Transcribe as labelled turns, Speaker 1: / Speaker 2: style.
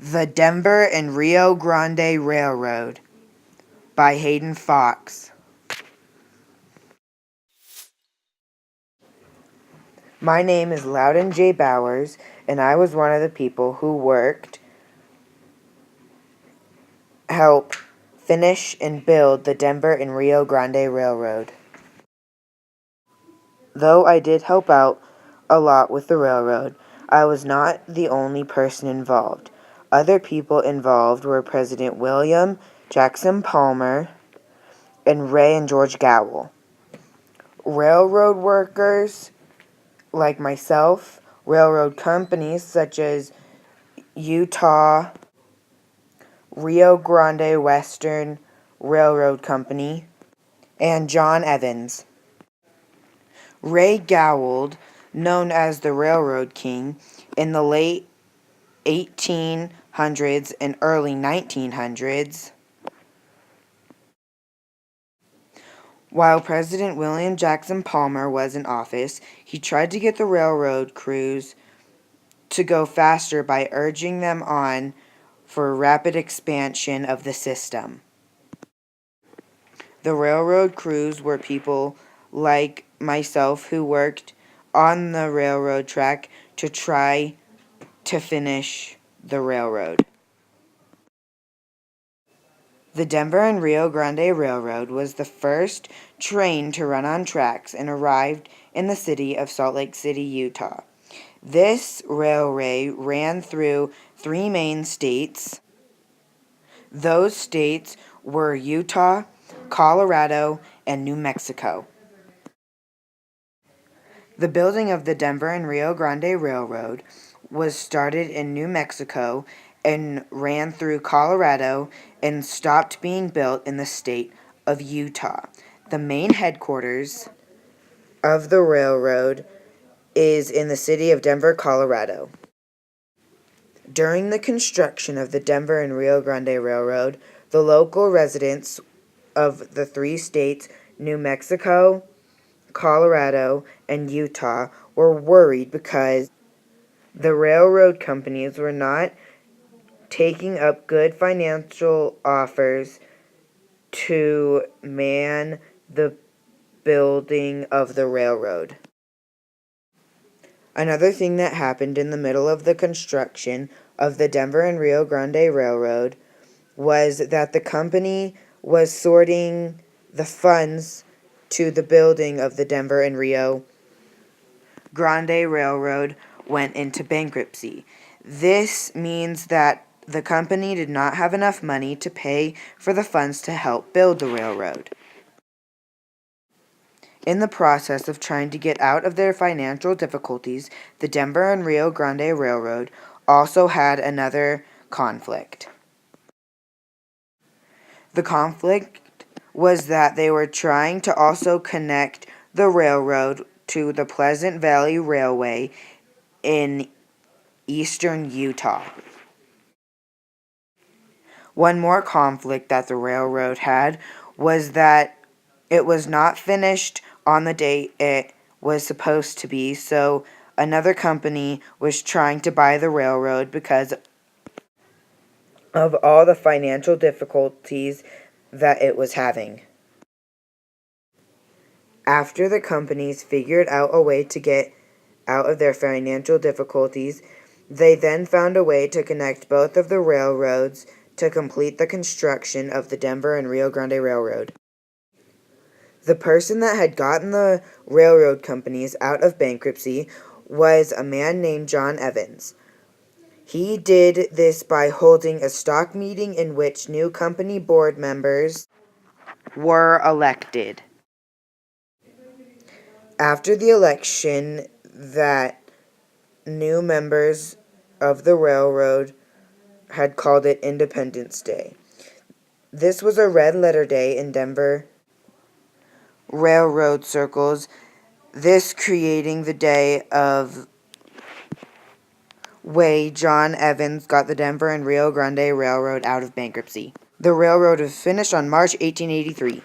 Speaker 1: The Denver and Rio Grande Railroad by Hayden Fox. My name is Loudon J. Bowers, and I was one of the people who help finish and build the Denver and Rio Grande Railroad. Though I did help out a lot with the railroad, I was not the only person involved. Other people involved were President William Jackson Palmer and Ray and George Gowell. Railroad workers like myself, railroad companies such as Utah Rio Grande Western Railroad Company, and John Evans. Ray Gowald, known as the Railroad King, in the late 1800s and early 1900s, while President William Jackson Palmer was in office, he tried to get the railroad crews to go faster by urging them on for rapid expansion of the system. The railroad crews were people like myself who worked on the railroad track to try to finish the railroad. The Denver and Rio Grande Railroad was the first train to run on tracks and arrived in the city of Salt Lake City, Utah. This railway ran through three main states. Those states were Utah, Colorado, and New Mexico. The building of the Denver and Rio Grande Railroad was started in New Mexico and ran through Colorado and stopped being built in the state of Utah. The main headquarters of the railroad is in the city of Denver, Colorado. During the construction of the Denver and Rio Grande Railroad, the local residents of the three states, New Mexico, Colorado, and Utah, were worried because the railroad companies were not taking up good financial offers to man the building of the railroad. Another thing that happened in the middle of the construction of the Denver and Rio Grande Railroad was that the company was sorting the funds to the building of the Denver and Rio Grande Railroad went into bankruptcy. This means that the company did not have enough money to pay for the funds to help build the railroad. In the process of trying to get out of their financial difficulties, the Denver and Rio Grande Railroad also had another conflict. The conflict was that they were trying to also connect the railroad to the Pleasant Valley Railway in eastern Utah. One more conflict that the railroad had was that it was not finished on the date it was supposed to be, so another company was trying to buy the railroad because of all the financial difficulties that it was having. After the companies figured out a way to get out of their financial difficulties, they then found a way to connect both of the railroads to complete the construction of the Denver and Rio Grande Railroad. The person that had gotten the railroad companies out of bankruptcy was a man named John Evans. He did this by holding a stock meeting in which new company board members were elected. After the election, that new members of the railroad had called it Independence Day. This was a red letter day in Denver railroad circles, this creating the day of way John Evans got the Denver and Rio Grande Railroad out of bankruptcy. The railroad was finished on March 1883.